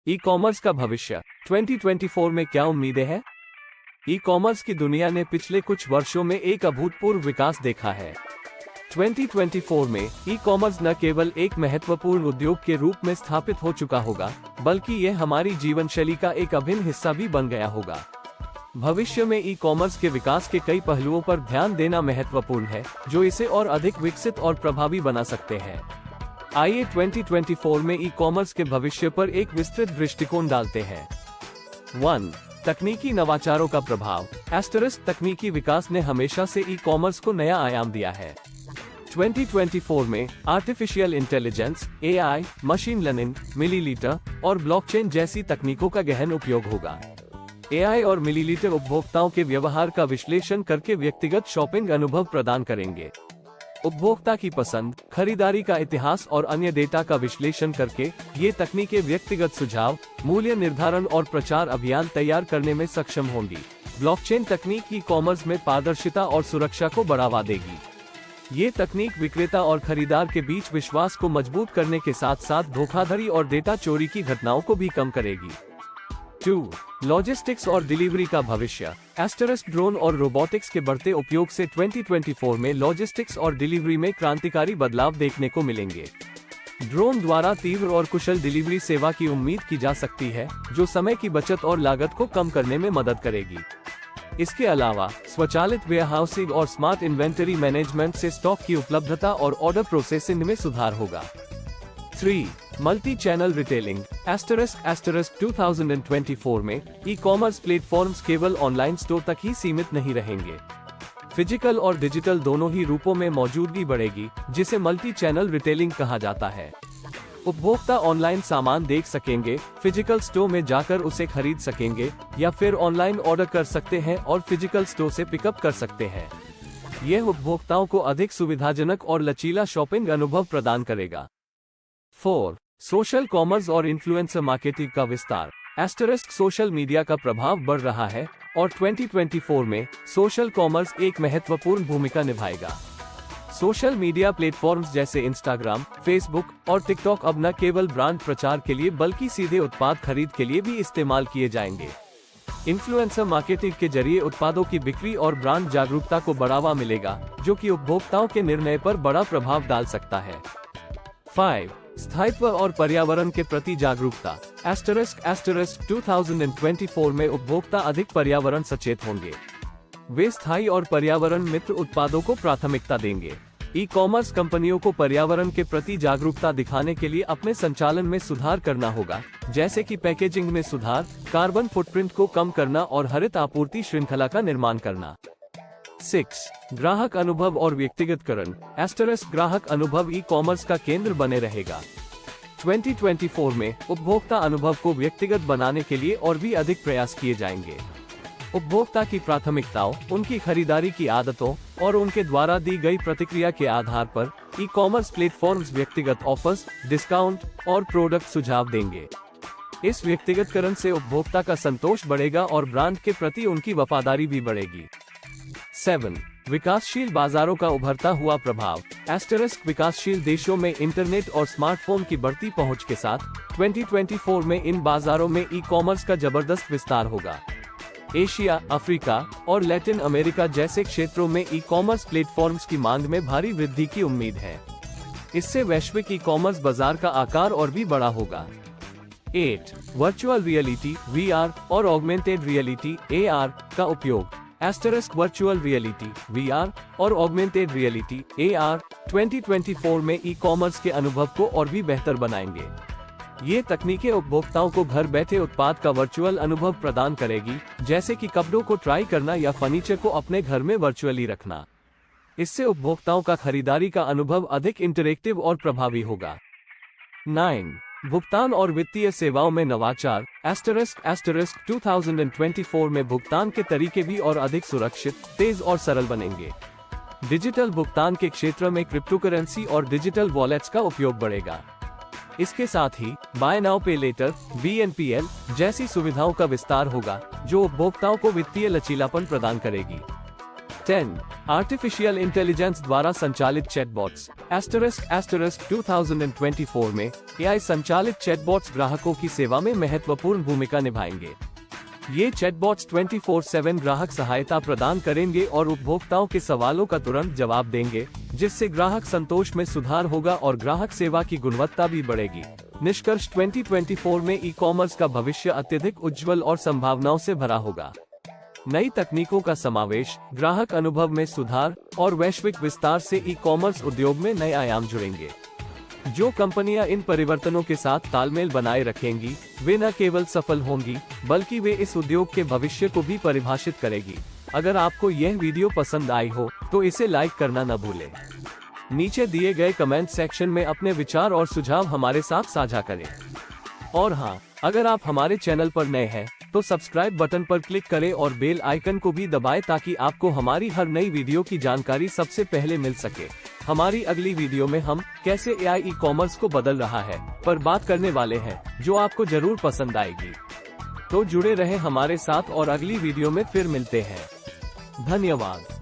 E commerce का भविष्य 2024 में क्या उम्मीदें हैं? ई कॉमर्स की दुनिया ने पिछले कुछ वर्षों में एक अभूतपूर्व विकास देखा है। 2024 में ई कॉमर्स न केवल एक महत्वपूर्ण उद्योग के रूप में स्थापित हो चुका होगा, बल्कि यह हमारी जीवन शैली का एक अभिन्न हिस्सा भी बन गया होगा। भविष्य में ई कॉमर्स के विकास के कई पहलुओं पर ध्यान देना महत्वपूर्ण है, जो इसे और अधिक विकसित और प्रभावी बना सकते हैं। आइए 2024 में ई कॉमर्स के भविष्य पर एक विस्तृत दृष्टिकोण डालते हैं। 1. तकनीकी नवाचारों का प्रभाव। तकनीकी विकास ने हमेशा से ई कॉमर्स को नया आयाम दिया है। 2024 में artificial intelligence, AI, machine learning, millilitre और ब्लॉकचेन जैसी तकनीकों का गहन उपयोग होगा। AI और मिलीलीटर उपभोक्ताओं के व्यवहार का विश्लेषण करके व्यक्तिगत शॉपिंग अनुभव प्रदान करेंगे। उपभोक्ता की पसंद, खरीदारी का इतिहास और अन्य डेटा का विश्लेषण करके ये तकनीकें व्यक्तिगत सुझाव, मूल्य निर्धारण और प्रचार अभियान तैयार करने में सक्षम होंगी। ब्लॉकचेन तकनीक ई कॉमर्स में पारदर्शिता और सुरक्षा को बढ़ावा देगी। ये तकनीक विक्रेता और खरीदार के बीच विश्वास को मजबूत करने के साथ साथ धोखाधड़ी और डेटा चोरी की घटनाओं को भी कम करेगी। 2. लॉजिस्टिक्स और डिलीवरी का भविष्य। ड्रोन और रोबोटिक्स के बढ़ते उपयोग से 2024 में लॉजिस्टिक्स और डिलीवरी में क्रांतिकारी बदलाव देखने को मिलेंगे। ड्रोन द्वारा तीव्र और कुशल डिलीवरी सेवा की उम्मीद की जा सकती है, जो समय की बचत और लागत को कम करने में मदद करेगी। इसके अलावा स्वचालित वेयरहाउसिंग और स्मार्ट इन्वेंटरी मैनेजमेंट से स्टॉक की उपलब्धता और ऑर्डर प्रोसेसिंग में सुधार होगा। 3. Multi channel retailing. 2024 में ई कॉमर्स प्लेटफॉर्म्स केवल ऑनलाइन स्टोर तक ही सीमित नहीं रहेंगे। फिजिकल और डिजिटल दोनों ही रूपों में मौजूदगी बढ़ेगी, जिसे मल्टी चैनल रिटेलिंग कहा जाता है। उपभोक्ता ऑनलाइन सामान देख सकेंगे, फिजिकल स्टोर में जाकर उसे खरीद सकेंगे या फिर ऑनलाइन ऑर्डर कर सकते हैं और फिजिकल स्टोर से पिकअप कर सकते हैं। यह उपभोक्ताओं को अधिक सुविधाजनक और लचीला शॉपिंग अनुभव प्रदान करेगा। 4. सोशल कॉमर्स और इन्फ्लुएंसर मार्केटिंग का विस्तार। सोशल मीडिया का प्रभाव बढ़ रहा है और 2024 में सोशल कॉमर्स एक महत्वपूर्ण भूमिका निभाएगा। सोशल मीडिया प्लेटफॉर्म्स जैसे इंस्टाग्राम, फेसबुक और टिकटॉक अब न केवल ब्रांड प्रचार के लिए बल्कि सीधे उत्पाद खरीद के लिए भी इस्तेमाल किए जाएंगे। इन्फ्लुएंसर मार्केटिंग के जरिए उत्पादों की बिक्री और ब्रांड जागरूकता को बढ़ावा मिलेगा, जो कि उपभोक्ताओं के निर्णय पर बड़ा प्रभाव डाल सकता है। 5. स्थायित्व और पर्यावरण के प्रति जागरूकता। 2024 में उपभोक्ता अधिक पर्यावरण सचेत होंगे। वे स्थायी और पर्यावरण मित्र उत्पादों को प्राथमिकता देंगे। ई कॉमर्स कंपनियों को पर्यावरण के प्रति जागरूकता दिखाने के लिए अपने संचालन में सुधार करना होगा, जैसे कि पैकेजिंग में सुधार, कार्बन फुटप्रिंट को कम करना और हरित आपूर्ति श्रृंखला का निर्माण करना। 6. ग्राहक अनुभव और व्यक्तिगतकरण। ग्राहक अनुभव ई कॉमर्स का केंद्र बने रहेगा। 2024 में उपभोक्ता अनुभव को व्यक्तिगत बनाने के लिए और भी अधिक प्रयास किए जाएंगे। उपभोक्ता की प्राथमिकताओं, उनकी खरीदारी की आदतों और उनके द्वारा दी गई प्रतिक्रिया के आधार पर ई कॉमर्स प्लेटफॉर्म्स व्यक्तिगत ऑफर्स, डिस्काउंट और प्रोडक्ट सुझाव देंगे। इस व्यक्तिगतकरण से उपभोक्ता का संतोष बढ़ेगा और ब्रांड के प्रति उनकी वफादारी भी बढ़ेगी। 7. विकासशील बाजारों का उभरता हुआ प्रभाव। विकासशील देशों में इंटरनेट और स्मार्टफोन की बढ़ती पहुंच के साथ 2024 में इन बाजारों में ई कॉमर्स का जबरदस्त विस्तार होगा। एशिया, अफ्रीका और लैटिन अमेरिका जैसे क्षेत्रों में ई कॉमर्स प्लेटफॉर्म्स की मांग में भारी वृद्धि की उम्मीद है। इससे वैश्विक ई कॉमर्स बाजार का आकार और भी बड़ा होगा। 8. वर्चुअल रियलिटी VR और ऑगमेंटेड रियलिटी AR का उपयोग। वर्चुअल रियलिटी VR और ऑगमेंटेड रियलिटी AR 2024 में ई कॉमर्स के अनुभव को और भी बेहतर बनाएंगे। ये तकनीकें उपभोक्ताओं को घर बैठे उत्पाद का वर्चुअल अनुभव प्रदान करेगी, जैसे कि कपड़ों को ट्राई करना या फर्नीचर को अपने घर में वर्चुअली रखना। इससे उपभोक्ताओं का खरीदारी का अनुभव अधिक इंटरैक्टिव और प्रभावी होगा। 9. भुगतान और वित्तीय सेवाओं में नवाचार। 2024 में भुगतान के तरीके भी और अधिक सुरक्षित, तेज और सरल बनेंगे। डिजिटल भुगतान के क्षेत्र में क्रिप्टोकरेंसी और डिजिटल वॉलेट्स का उपयोग बढ़ेगा। इसके साथ ही बाय नाउ पे लेटर BNPL जैसी सुविधाओं का विस्तार होगा, जो उपभोक्ताओं को वित्तीय लचीलापन प्रदान करेगी। 10. आर्टिफिशियल इंटेलिजेंस द्वारा संचालित चैटबॉट्स। *** 2024 में AI संचालित चैटबॉट्स ग्राहकों की सेवा में महत्वपूर्ण भूमिका निभाएंगे। ये चैटबॉट्स 24/7 ग्राहक सहायता प्रदान करेंगे और उपभोक्ताओं के सवालों का तुरंत जवाब देंगे, जिससे ग्राहक संतोष में सुधार होगा और ग्राहक सेवा की गुणवत्ता भी बढ़ेगी। निष्कर्ष 2024 में ई-कॉमर्स का भविष्य अत्यधिक उज्जवल और संभावनाओं से भरा होगा। नई तकनीकों का समावेश, ग्राहक अनुभव में सुधार और वैश्विक विस्तार से ई-कॉमर्स उद्योग में नए आयाम जुड़ेंगे। जो कंपनियां इन परिवर्तनों के साथ तालमेल बनाए रखेंगी, वे न केवल सफल होंगी, बल्कि वे इस उद्योग के भविष्य को भी परिभाषित करेगी। अगर आपको यह वीडियो पसंद आई हो, तो इसे लाइक करना न भूलें। नीचे दिए गए कमेंट सेक्शन में अपने विचार और सुझाव हमारे साथ साझा करें। और हाँ, अगर आप हमारे चैनल पर नए हैं, तो सब्सक्राइब बटन पर क्लिक करें और बेल आइकन को भी दबाएं ताकि आपको हमारी हर नई वीडियो की जानकारी सबसे पहले मिल सके। हमारी अगली वीडियो में हम कैसे AI ई-कॉमर्स को बदल रहा है पर बात करने वाले हैं, जो आपको जरूर पसंद आएगी। तो जुड़े रहें हमारे साथ और अगली वीडियो में फिर मिलते हैं। धन्यवाद।